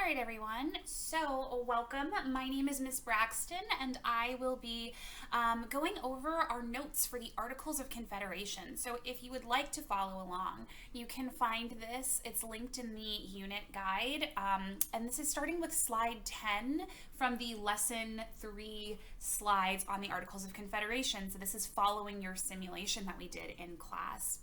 right, everyone. So, welcome. My name is Miss Braxton, and I will be going over our notes for the Articles of Confederation. So, if you would like to follow along, you can find this. It's linked in the unit guide, and this is starting with slide 10 from the lesson 3 slides on the Articles of Confederation. So, this is following your simulation that we did in class.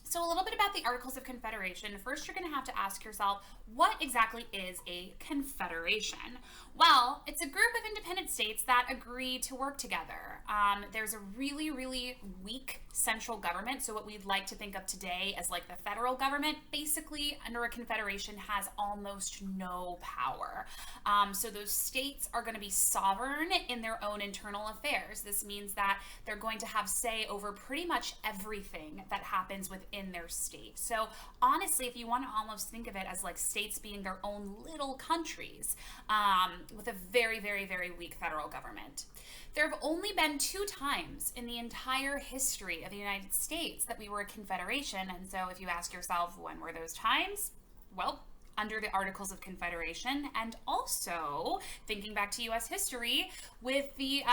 So a little bit about the Articles of Confederation. First, you're going to have to ask yourself, what exactly is a confederation? Well, it's a group of independent states that agree to work together. There's a really, really weak central government. So what we'd like to think of today as like the federal government, basically under a confederation has almost no power. So those states are going to be sovereign in their own internal affairs. This means that they're going to have say over pretty much everything that happens within their state. So honestly, if you want to almost think of it as like states being their own little countries with a very, very, very weak federal government. There have only been 2 times in the entire history of the United States that we were a confederation. And so if you ask yourself, when were those times? Well, under the Articles of Confederation, and also thinking back to U.S. history with the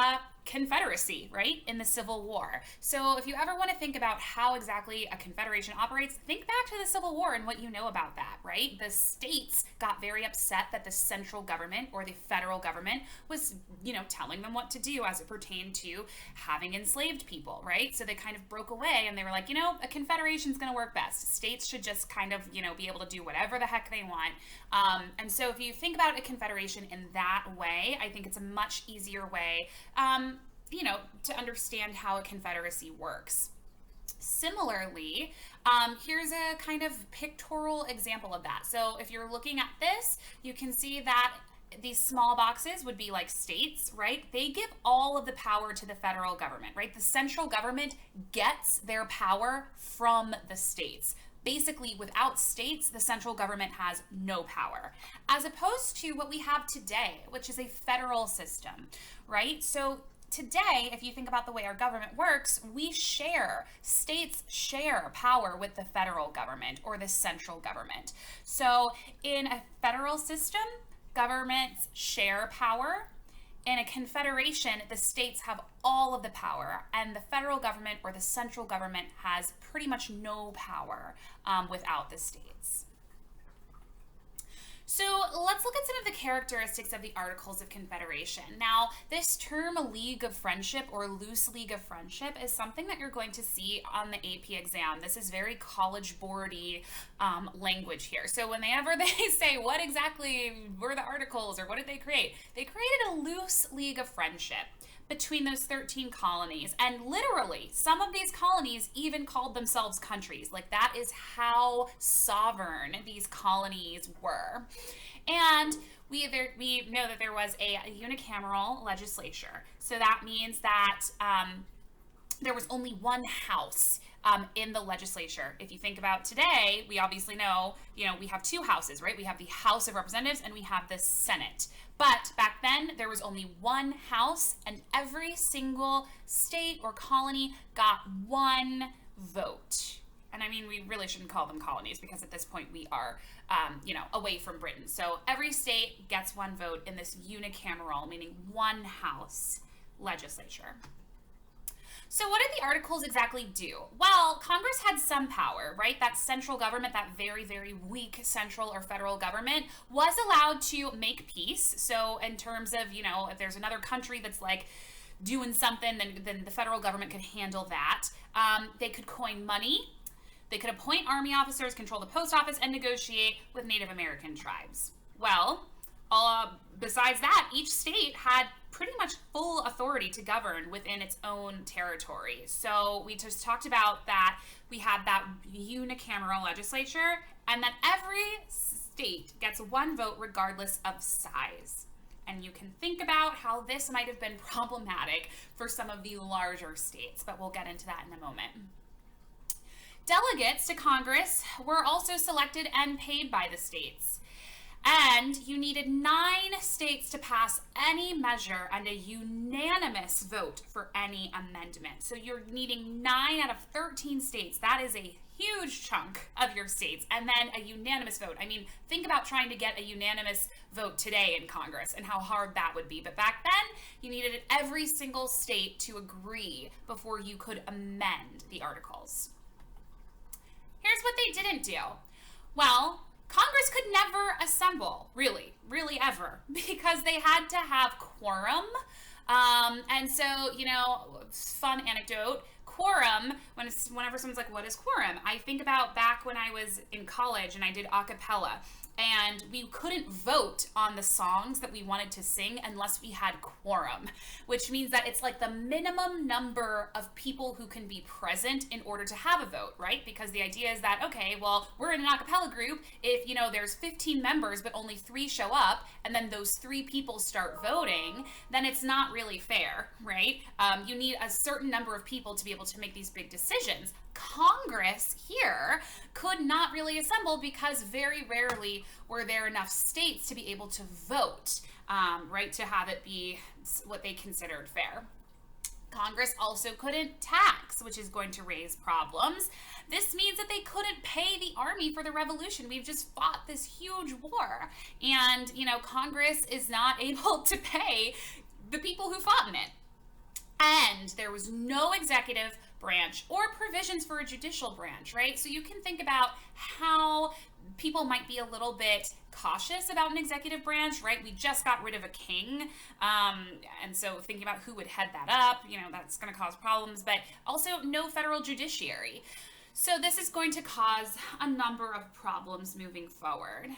Confederacy, right, in the Civil War. So if you ever want to think about how exactly a confederation operates, think back to the Civil War and what you know about that, right? The states got very upset that the central government or the federal government was, telling them what to do as it pertained to having enslaved people, right? So they kind of broke away and they were like, a confederation is going to work best. States should just kind of, be able to do whatever the heck they want. And so if you think about a confederation in that way, I think it's a much easier way, to understand how a confederacy works. Similarly, here's a kind of pictorial example of that. So if you're looking at this, you can see that these small boxes would be like states, right? They give all of the power to the federal government, right? The central government gets their power from the states. Basically, without states, the central government has no power, as opposed to what we have today, which is a federal system, right? So today, if you think about the way our government works, states share power with the federal government or the central government. So in a federal system, governments share power. In a confederation, the states have all of the power, and the federal government or the central government has pretty much no power without the states. So let's look at some of the characteristics of the Articles of Confederation. Now, this term League of Friendship or loose League of Friendship is something that you're going to see on the AP exam. This is very College Board-y language here. So whenever they say what exactly were the articles or what did they create? They created a loose League of Friendship between those 13 colonies. And literally, some of these colonies even called themselves countries. Like, that is how sovereign these colonies were. And we know that there was a unicameral legislature. So that means that there was only one house in the legislature. If you think about today, we obviously know, we have 2 houses, right? We have the House of Representatives and we have the Senate. But back then, there was only one house, and every single state or colony got 1 vote. And I mean, we really shouldn't call them colonies because at this point we are, away from Britain. So every state gets 1 vote in this unicameral, meaning 1 house legislature. So what did the Articles exactly do? Well, Congress had some power, right? That central government, that very, very weak central or federal government, was allowed to make peace. So in terms of, if there's another country that's like doing something, then the federal government could handle that. They could coin money. They could appoint army officers, control the post office, and negotiate with Native American tribes. Well, besides that, each state had pretty much full authority to govern within its own territory. So we just talked about that we had that unicameral legislature and that every state gets 1 vote regardless of size. And you can think about how this might have been problematic for some of the larger states, but we'll get into that in a moment. Delegates to Congress were also selected and paid by the states. And you needed 9 states to pass any measure and a unanimous vote for any amendment. So you're needing 9 out of 13 states. That is a huge chunk of your states, and then a unanimous vote. I mean, think about trying to get a unanimous vote today in Congress and how hard that would be. But back then, you needed every single state to agree before you could amend the articles. Here's what they didn't do. Well, Congress could never assemble, really ever, because they had to have quorum. And so, fun anecdote, quorum, whenever someone's like, what is quorum? I think about back when I was in college and I did a cappella, and we couldn't vote on the songs that we wanted to sing unless we had quorum, which means that it's like the minimum number of people who can be present in order to have a vote, right? Because the idea is that, okay, well, we're in an a cappella group. If, there's 15 members, but only 3 show up, and then those 3 people start voting, then it's not really fair, right? You need a certain number of people to be able to make these big decisions. Congress here could not really assemble because very rarely were there enough states to be able to vote, right, to have it be what they considered fair. Congress also couldn't tax, which is going to raise problems. This means that they couldn't pay the army for the revolution. We've just fought this huge war, and, Congress is not able to pay the people who fought in it. And there was no executive branch or provisions for a judicial branch, right? So you can think about how people might be a little bit cautious about an executive branch, right? We just got rid of a king. And so thinking about who would head that up, that's going to cause problems, but also no federal judiciary. So this is going to cause a number of problems moving forward.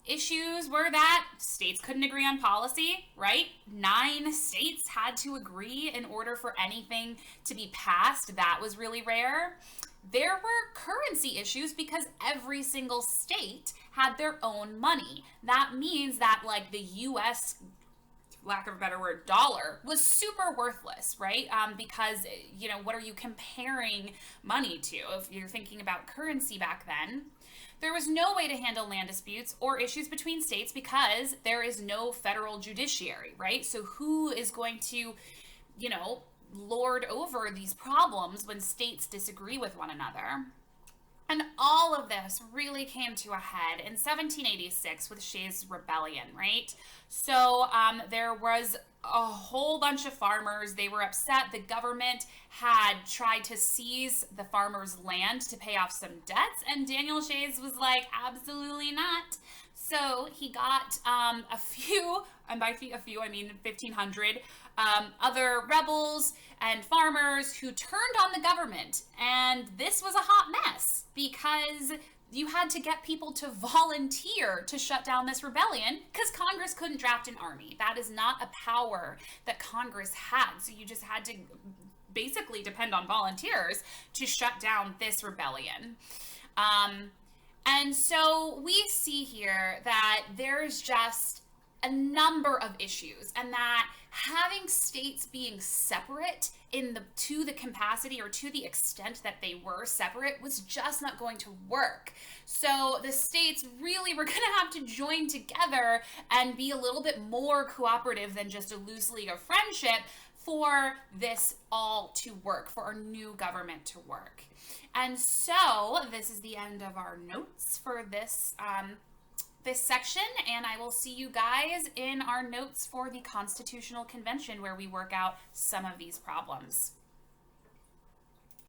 Issues were that states couldn't agree on policy, right? 9 states had to agree in order for anything to be passed. That was really rare. There were currency issues because every single state had their own money. That means that, like, the U.S., lack of a better word, dollar was super worthless, right? Because, what are you comparing money to if you're thinking about currency back then? There was no way to handle land disputes or issues between states because there is no federal judiciary, right? So who is going to, lord over these problems when states disagree with one another? And all of this really came to a head in 1786 with Shays' Rebellion, right? So there was a whole bunch of farmers. They were upset. The government had tried to seize the farmers' land to pay off some debts, and Daniel Shays was like, absolutely not. So he got a few, and by a few I mean 1,500, other rebels and farmers who turned on the government. And this was a hot mess because you had to get people to volunteer to shut down this rebellion because Congress couldn't draft an army. That is not a power that Congress had. So you just had to basically depend on volunteers to shut down this rebellion. And so we see here that there's just a number of issues, and that having states being separate to the capacity or to the extent that they were separate was just not going to work. So the states really were going to have to join together and be a little bit more cooperative than just a loose league of friendship for this all to work, for our new government to work. And so this is the end of our notes for this section, and I will see you guys in our notes for the Constitutional Convention where we work out some of these problems.